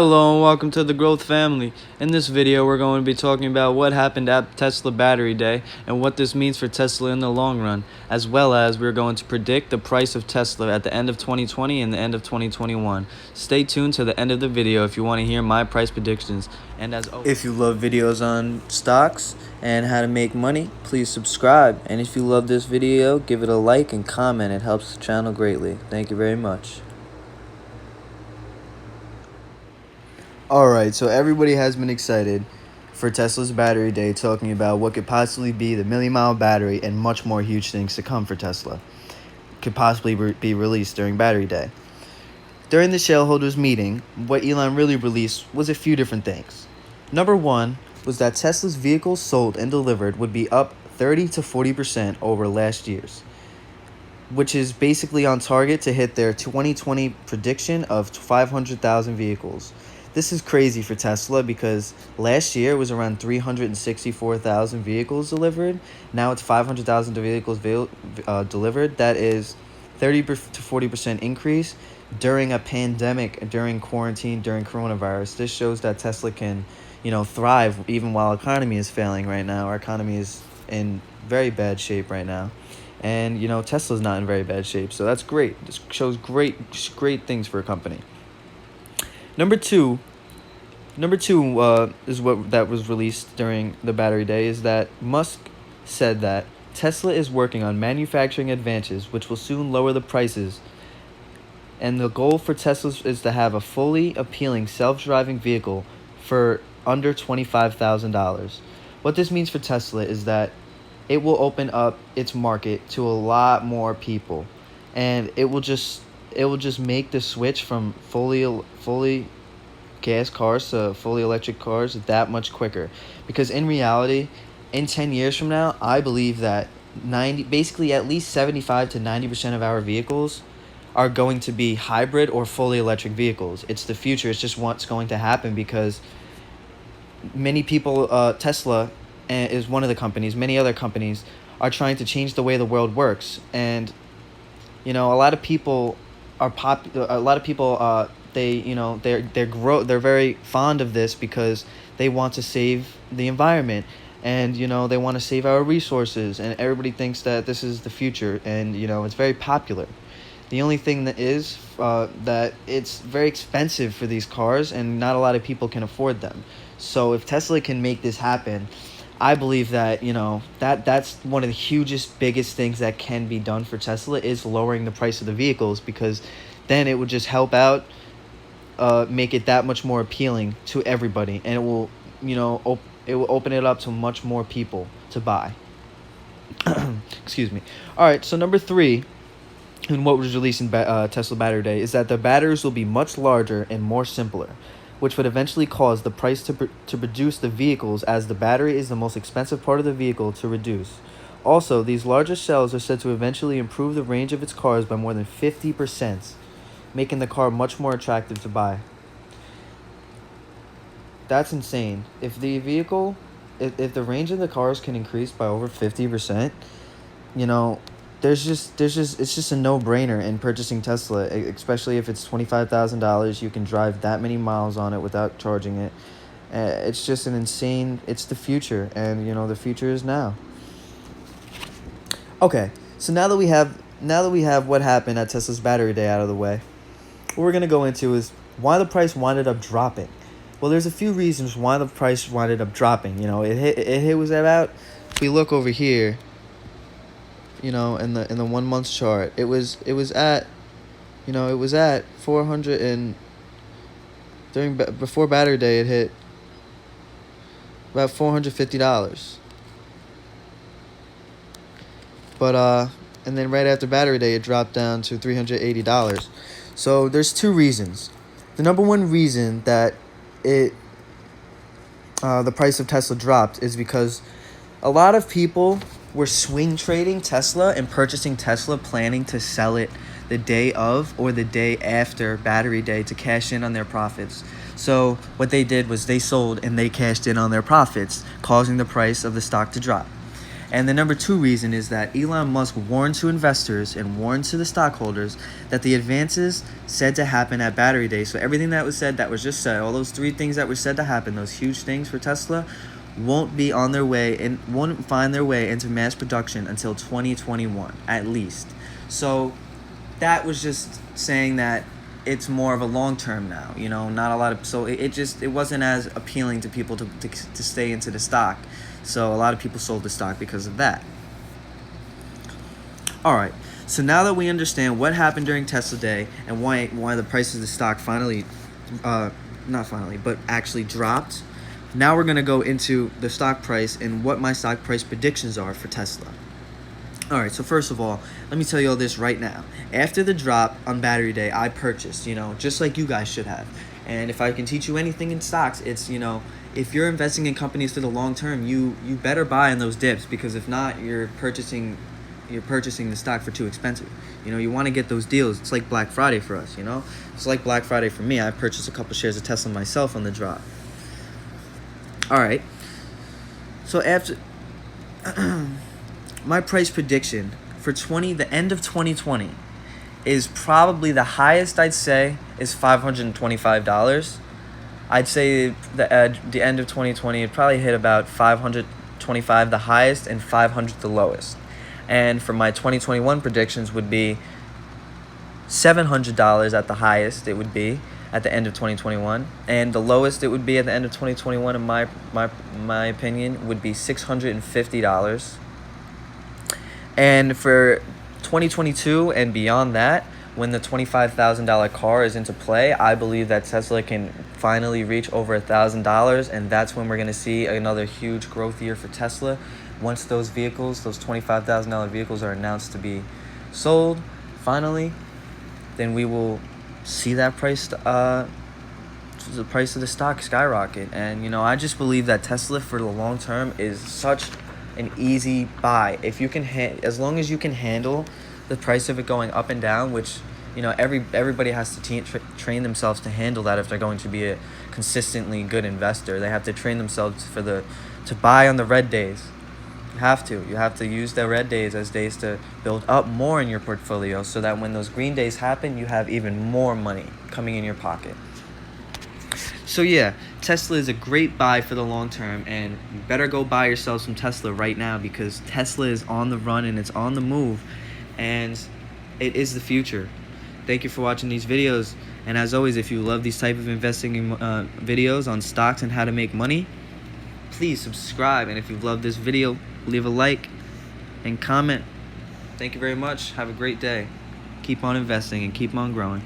Hello and welcome to the Growth Family. In this video we're going to be talking about what happened at Tesla Battery Day and what this means for Tesla in the long run, as well as we're going to predict the price of Tesla at the end of 2020 and the end of 2021. Stay tuned to the end of the video if you want to hear my price predictions. And as always, if you love videos on stocks and how to make money, please subscribe. And if you love this video, give it a like and comment. It helps the channel greatly. Thank you very much. Alright, so everybody has been excited for Tesla's Battery Day, talking about what could possibly be the million-mile battery and much more huge things to come for Tesla. Could possibly be released during Battery Day. During the shareholders meeting, what Elon really released was a few different things. Number one was that Tesla's vehicles sold and delivered would be up 30 to 40% over last year's, which is basically on target to hit their 2020 prediction of 500,000 vehicles. This is crazy for Tesla because last year was around 364,000 vehicles delivered. Now it's 500,000 vehicles delivered. That is 30 to 40% increase during a pandemic, during quarantine, during coronavirus. This shows that Tesla can, thrive even while economy is failing right now. Our economy is in very bad shape right now. And, Tesla's not in very bad shape. So that's great. This shows great things for a company. Number two is what that was released during the Battery Day, is that Musk said that Tesla is working on manufacturing advances which will soon lower the prices, and the goal for Tesla is to have a fully appealing self-driving vehicle for under $25,000. What this means for Tesla is that it will open up its market to a lot more people, and it will just make the switch from fully gas cars to fully electric cars that much quicker. Because in reality, in 10 years from now, I believe that basically at least 75 to 90% of our vehicles are going to be hybrid or fully electric vehicles. It's the future. It's just what's going to happen because many people, Tesla is one of the companies, many other companies are trying to change the way the world works. And, a lot of people they're very fond of this because they want to save the environment, and they want to save our resources, and everybody thinks that this is the future, and it's very popular. The only thing that is that it's very expensive for these cars, and not a lot of people can afford them. So if Tesla can make this happen, I believe that that's one of the biggest things that can be done for Tesla, is lowering the price of the vehicles, because then it would just help out, make it that much more appealing to everybody, and it will open it up to much more people to buy. Excuse me. All right, so number three, and what was released in Tesla Battery Day, is that the batteries will be much larger and more simpler, which would eventually cause the price to produce the vehicles, as the battery is the most expensive part of the vehicle to reduce. Also, these larger cells are said to eventually improve the range of its cars by more than 50%, making the car much more attractive to buy. That's insane. If the range of the cars can increase by over 50%, it's just a no-brainer in purchasing Tesla, especially if it's $25,000. You can drive that many miles on it without charging it. It's just it's the future, and the future is now. Okay, so now that we have what happened at Tesla's Battery Day out of the way, what we're going to go into is why the price winded up dropping. Well, there's a few reasons why the price winded up dropping. It was about, if we look over here, in the 1 month chart, it was at 400, and before Battery Day it hit about $450. But and then right after Battery Day it dropped down to $380. So there's two reasons. The number one reason that the price of Tesla dropped is because a lot of people were swing trading Tesla and purchasing Tesla, planning to sell it the day of or the day after Battery Day to cash in on their profits. So what they did was they sold and they cashed in on their profits, causing the price of the stock to drop. And the number two reason is that Elon Musk warned to investors and warned to the stockholders that the advances said to happen at Battery Day, so everything that was said, that was just said, all those three things that were said to happen, those huge things for Tesla, won't be on their way and won't find their way into mass production until 2021 at least. So that was just saying that it's more of a long term now, not a lot of, so it wasn't as appealing to people to stay into the stock. So a lot of people sold the stock because of that. All right, so now that we understand what happened during Tesla Day and why the price of the stock actually dropped, now we're going to go into the stock price and what my stock price predictions are for Tesla. All right, so first of all, let me tell you all this right now. After the drop on Battery Day, I purchased, just like you guys should have. And if I can teach you anything in stocks, it's, if you're investing in companies for the long term, you better buy in those dips, because if not, you're purchasing the stock for too expensive. You want to get those deals. It's like Black Friday for us, It's like Black Friday for me. I purchased a couple shares of Tesla myself on the drop. All right. So after my price prediction for the end of 2020 is probably the highest I'd say is $525. I'd say the end of 2020 it probably hit about 525 the highest and 500 the lowest. And for my 2021 predictions would be $700 at the highest it would be at the end of 2021, and the lowest it would be at the end of 2021 in my opinion would be $650. And for 2022 and beyond that, when the $25,000 car is into play, I believe that Tesla can finally reach over $1,000, and that's when we're going to see another huge growth year for Tesla. Once those $25,000 vehicles are announced to be sold, finally, then we will see that the price of the stock skyrocket. And I just believe that Tesla for the long term is such an easy buy. If you can as long as you can handle the price of it going up and down, which everybody has to train themselves to handle that if they're going to be a consistently good investor. They have to train themselves to buy on the red days. You have to use the red days as days to build up more in your portfolio, so that when those green days happen, you have even more money coming in your pocket. So yeah, Tesla is a great buy for the long term, and you better go buy yourself some Tesla right now, because Tesla is on the run and it's on the move, and it is the future. Thank you for watching these videos, and as always, if you love these type of investing videos on stocks and how to make money, please subscribe, and if you love this video, leave a like and comment. Thank you very much. Have a great day. Keep on investing and keep on growing.